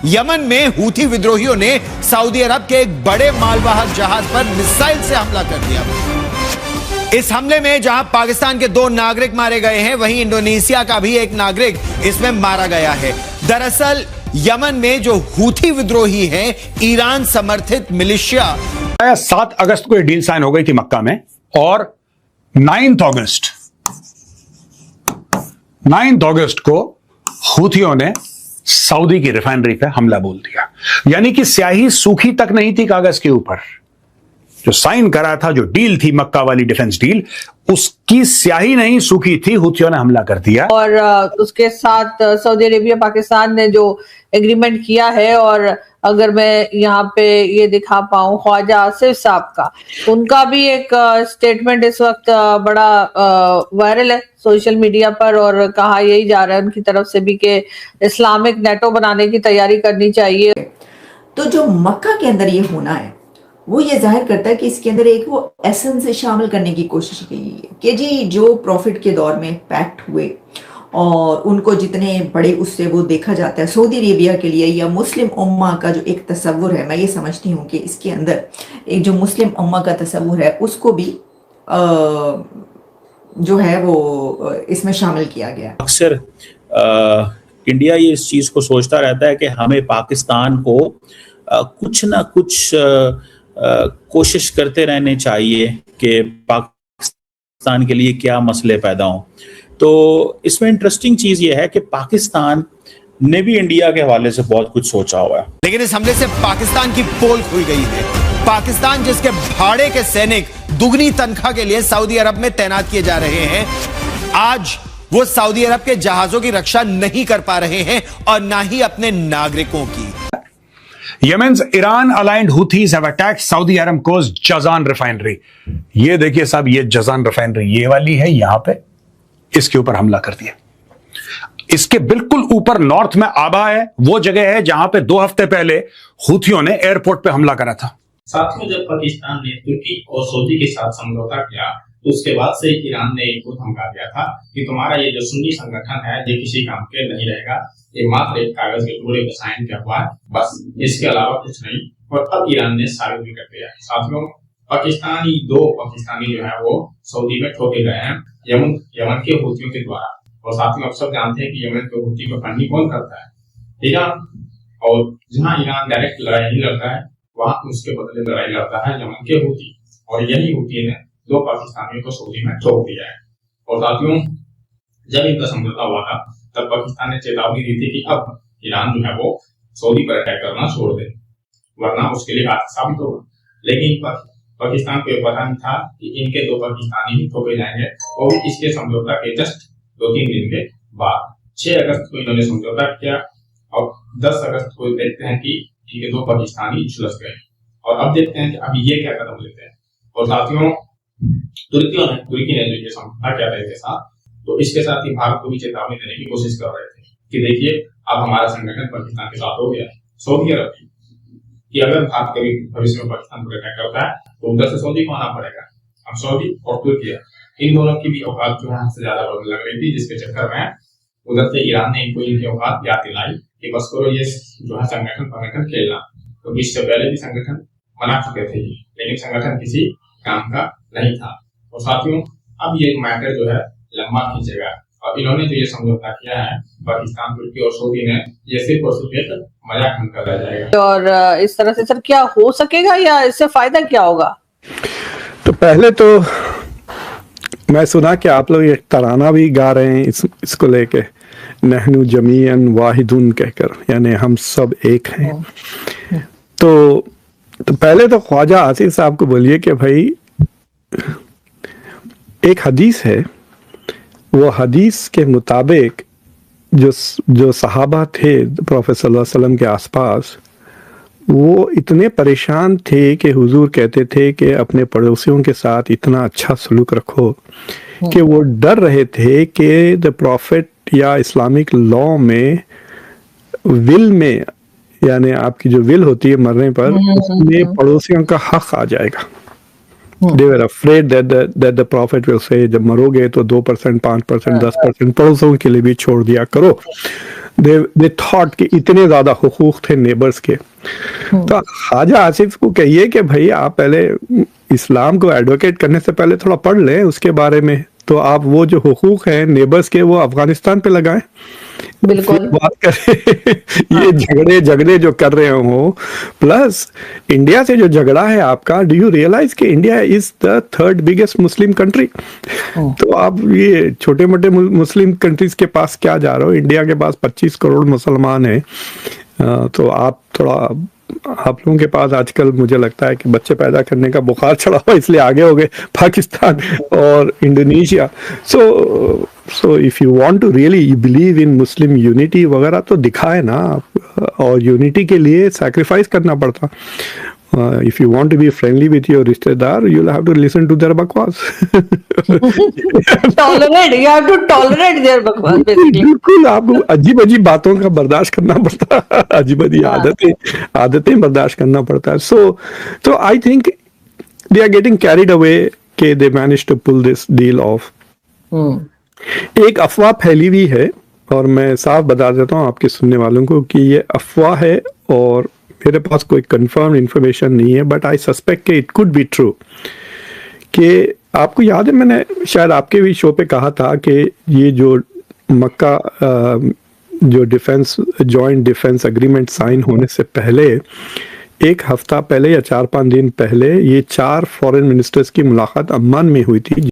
Yemen में Houthi विद्रोहियों ने सऊदी अरब के एक बड़े मालवाहक जहाज पर मिसाइल से हमला कर दिया। इस हमले में जहां पाकिस्तान के 2 नागरिक मारे गए हैं, वहीं इंडोनेशिया का भी एक नागरिक इसमें मारा गया है। दरअसल यमन में जो हूथी विद्रोही हैं, ईरान समर्थित मिलिशिया। 7 अगस्त को ये डील साइन हो गई थी मक्का में, और 9 अगस्त को हूथियों ने सऊदी की रिफाइनरी पे हमला बोल दिया। यानी कि स्याही सूखी तक नहीं थी कागज के ऊपर। जो साइन करा था, जो डील थी मक्का वाली डिफेंस डील, उसकी स्याही नहीं सूखी थी, हूथियों ने हमला कर दिया। और उसके साथ सऊदी अरेबिया पाकिस्तान ने जो एग्रीमेंट किया है, और अगर मैं यहाँ पे ये दिखा पाऊं ख्वाजा आसिफ साहब का, उनका भी एक स्टेटमेंट इस वक्त बड़ा वायरल है सोशल मीडिया पर, और कहा यही जा रहा है उनकी तरफ से भी कि इस्लामिक नेटो बनाने की तैयारी करनी चाहिए। तो जो मक्का के अंदर ये होना है, वो ये जाहिर करता है कि इसके अंदर एक वो एसेंस शामिल करने की कोशिश की है कि जी जो प्रॉफिट के दौर में पैक्ट हुए और उनको जितने बड़े उससे वो देखा जाता है सऊदी अरेबिया के लिए, या मुस्लिम उम्मा का जो एक तस्वुर है, मैं ये समझती हूँ कि इसके अंदर एक जो मुस्लिम उम्मा का तस्वुर है उसको भी जो है वो इसमें शामिल किया गया। अक्सर इंडिया ये इस चीज को सोचता रहता है कि हमें पाकिस्तान को कुछ ना कुछ कोशिश करते रहने चाहिए कि पाकिस्तान के लिए क्या मसले पैदा हों। तो इसमें इंटरेस्टिंग चीज ये है कि पाकिस्तान ने भी इंडिया के हवाले से बहुत कुछ सोचा हुआ है, लेकिन इस हमले से पाकिस्तान की पोल खुल गई है। पाकिस्तान जिसके भाड़े के सैनिक दुगनी तनख्वाह के लिए सऊदी अरब में तैनात किए जा रहे हैं, आज वो सऊदी अरब के जहाजों की रक्षा नहीं कर पा रहे हैं और ना ही अपने नागरिकों की। Yemen's Iran aligned Houthis have attacked Saudi Aramco's Jazan refinery। ये देखिए साहब, ये जजान रिफाइनरी ये वाली है, यहां पे इसके ऊपर हमला कर दिया। इसके बिल्कुल ऊपर नॉर्थ में आबा है, वो जगह है जहां पे 2 हफ्ते पहले हूथियों ने एयरपोर्ट पे हमला करा था। साथ में जब पाकिस्तान ने तुर्की और सऊदी के साथ समझौता किया, तो उसके बाद से ईरान ने इनको धमका दिया था कि तुम्हारा ये जो सुन्नी संगठन है ये किसी काम के नहीं रहेगा, ये मात्र एक कागज के टुकड़े पे साइन किया हुआ है, बस इसके अलावा कुछ नहीं। और अब ईरान ने साबित भी कर दिया है। साथियों, दो पाकिस्तानी जो है वो सऊदी में ठोके गए हैं यमन के हूथियों के द्वारा। और साथियों, आप सब जानते हैं कि यमन के हूथी को फंडिंग कौन करता है? ईरान। और जहाँ ईरान डायरेक्ट लड़ाई नहीं लड़ता है, वहां उसके बदले लड़ाई लड़ता है यमन के हूथी। और यही हूथी ने 2 पाकिस्तानियों को सऊदी में ठोक दिया है। और साथियों, जब इनका समझौता हुआ था तब पाकिस्तान ने चेतावनी दी थी कि अब ईरान जो है वो सऊदी पर अटैक करना छोड़ दे, वरना उसके लिए घातक साबित होगा। लेकिन पाकिस्तान को पता नहीं था कि इनके 2 पाकिस्तानी ही ठोके जाएंगे, और इसके समझौता के जस्ट 2-3 दिन के बाद 6 अगस्त को इन्होंने समझौता किया, और 10 अगस्त को देखते हैं कि इनके 2 पाकिस्तानी झुलस गए। और अब देखते हैं कि अभी ये क्या कदम लेते हैं। और साथियों, तुर्की ने जो ये समझौता किया था इनके साथ, तो इसके साथ ही भारत को भी चेतावनी देने की कोशिश कर रहे थे कि देखिए अब हमारा संगठन पाकिस्तान के साथ हो गया है। सऊदी अरब कि अगर भारत कभी भविष्य में पाकिस्तान पर अटैक करता है तो उधर से सऊदी को आना पड़ेगा। अब सऊदी और तुर्की इन दोनों की भी औकात जो है हमसे ज्यादा बढ़ने लग रही थी, जिसके चक्कर में उधर से ईरान ने इनको इनकी औकात याद दिलाई कि बस करो ये जो है संगठन खेलना। तो इससे पहले भी संगठन बना चुके थे, लेकिन संगठन किसी काम का नहीं था। और साथियों, अब ये मैटर जो है लंबा खींचेगा, और इन्होंने जो ये समझौता किया है पाकिस्तान, तुर्की और सऊदी ने, ये सिर्फ और सिर्फ एक मजाक बनकर रह जाएगा। और इस तरह से सर क्या हो सकेगा, या इससे फायदा क्या होगा? तो पहले तो मैं सुना कि आप लोग एक तराना भी गा रहे हैं इसको लेके, नहनु जमीअन वाहिदुन कहकर, यानी हम सब एक हैं। तो पहले तो ख्वाजा आसिफ साहब को बोलिए कि भाई एक हदीस है, वो हदीस के मुताबिक जो सहाबा थे प्रोफेट सल्लल्लाहु अलैहि वसल्लम के आसपास, वो इतने परेशान थे कि हुजूर कहते थे कि अपने पड़ोसियों के साथ इतना अच्छा सलूक रखो कि वो डर रहे थे कि द प्रॉफिट या इस्लामिक लॉ में विल में, यानी आपकी जो विल होती है मरने पर, उसमें पड़ोसियों का हक आ जाएगा। They were afraid that the prophet will say जब मरोगे तो 2%, 5%, 10% पड़ोसियों के लिए भी छोड़ दिया करो। दे थॉट कि इतने ज्यादा हुकूक थे नेबर्स के। तो ख्वाजा आसिफ को कहिए कि भाई आप पहले इस्लाम को एडवोकेट करने से पहले थोड़ा पढ़ लें उसके बारे में, तो आप वो जो हुकूक हैं नेबर्स के वो अफगानिस्तान पे लगाएं। बिल्कुल बात करें ये झगड़े जो कर रहे हो, प्लस इंडिया से जो झगड़ा है आपका, डू यू रियलाइज कि India is the third biggest Muslim country. तो आप ये छोटे मोटे मुस्लिम कंट्रीज के पास क्या जा रहे हो, इंडिया के पास 25 करोड़ मुसलमान हैं। तो आप थोड़ा, आप लोगों के पास आजकल मुझे लगता है कि बच्चे पैदा करने का बुखार चढ़ा हुआ, इसलिए आगे हो गए पाकिस्तान और Indonesia. So if you want to really believe in Muslim unity वगैरह तो दिखाए ना, और यूनिटी के लिए सैक्रिफाइस करना पड़ता। If you want to be friendly with your रिश्तेदार, you will have to listen to their बकवास। Tolerate, you have to tolerate their बकवास बेसिकली। बिल्कुल, आपको अजीब अजीब बातों का बर्दाश्त करना पड़ता है, अजीब अजीब आदतें बर्दाश्त करना पड़ता है। So I think they are getting carried away कि they manage to pull this deal off. एक अफवाह फैली हुई है, और मैं साफ बता देता हूँ आपके सुनने वालों को कि ये अफवाह है और मेरे पास कोई कंफर्म इंफॉर्मेशन नहीं है, बट आई सस्पेक्ट कि इट कुड बी ट्रू। कि आपको याद है, मैंने शायद आपके भी शो पे कहा था कि ये जो मक्का जो defence joint defence agreement sign होने से पहले, एक हफ्ता पहले या 4-5 दिन पहले, ये 4 फॉरेन मिनिस्टर्स की मुलाकात अम्मान में हुई थी।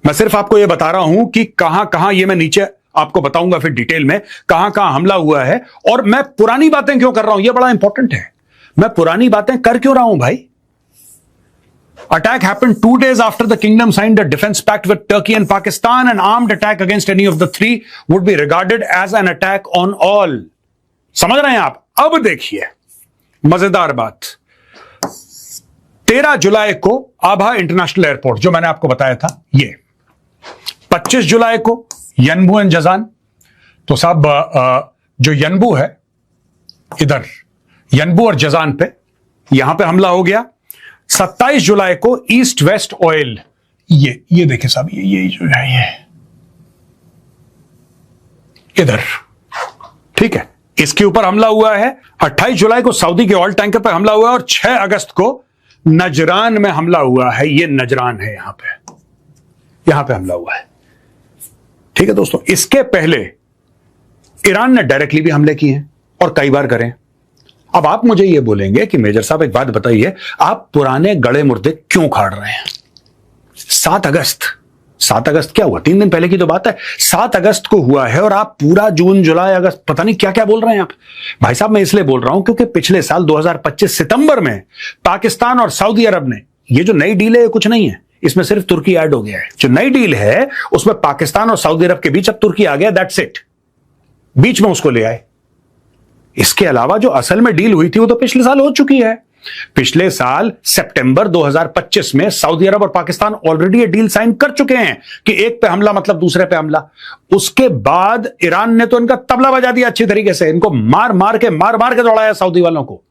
मैं सिर्फ आपको यह बता रहा हूं कि कहां कहां, ये मैं नीचे आपको बताऊंगा फिर डिटेल में कहां कहां हमला हुआ है। और मैं पुरानी बातें क्यों कर रहा हूं, यह बड़ा इंपॉर्टेंट है। मैं पुरानी बातें कर क्यों रहा हूं भाई। Attack happened 2 days after the kingdom signed a defense pact with Turkey and Pakistan. An armed attack against any of the three would be regarded as an attack on all. समझ रहे हैं आप। अब देखिए मजेदार बात, 13 जुलाई को आभा इंटरनेशनल एयरपोर्ट, जो मैंने आपको बताया था, ये 25 जुलाई को यनबू एंड जजान। तो साहब जो यनबू है, इधर यनबू और जजान पे, यहां पे हमला हो गया। 27 जुलाई को ईस्ट वेस्ट ऑयल, ये देखिए साहब, ये जो है ये इधर, ठीक है, इसके ऊपर हमला हुआ है। 28 जुलाई को सऊदी के ऑयल टैंकर पर हमला हुआ है, और 6 अगस्त को नजरान में हमला हुआ है। ये नजरान है, यहां पे हमला हुआ है। ठीक है दोस्तों, इसके पहले ईरान ने डायरेक्टली भी हमले किए हैं और कई बार करें। अब आप मुझे यह बोलेंगे कि मेजर साहब एक बात बताइए, आप पुराने गड़े मुर्दे क्यों खाड़ रहे हैं। 7 अगस्त क्या हुआ, 3 दिन पहले की तो बात है। 7 अगस्त को हुआ है और आप पूरा जून जुलाई अगस्त पता नहीं क्या क्या बोल रहे हैं आप। भाई साहब मैं इसलिए बोल रहा हूं क्योंकि पिछले साल 2025 सितंबर में पाकिस्तान और सऊदी अरब ने, ये जो नई डील है कुछ नहीं है, इसमें सिर्फ तुर्की ऐड हो गया है। जो नई डील है उसमें पाकिस्तान और सऊदी अरब के बीच अब तुर्की आ गया, दैट्स इट, बीच में उसको ले आए। इसके अलावा जो असल में डील हुई थी वो तो पिछले साल हो चुकी है। पिछले साल सितंबर 2025 में सऊदी अरब और पाकिस्तान ऑलरेडी ये डील साइन कर चुके हैं कि एक पे हमला मतलब दूसरे पे हमला। उसके बाद ईरान ने तो इनका तबला बजा दिया अच्छी तरीके से, इनको मार मार के दौड़ाया सऊदी वालों को।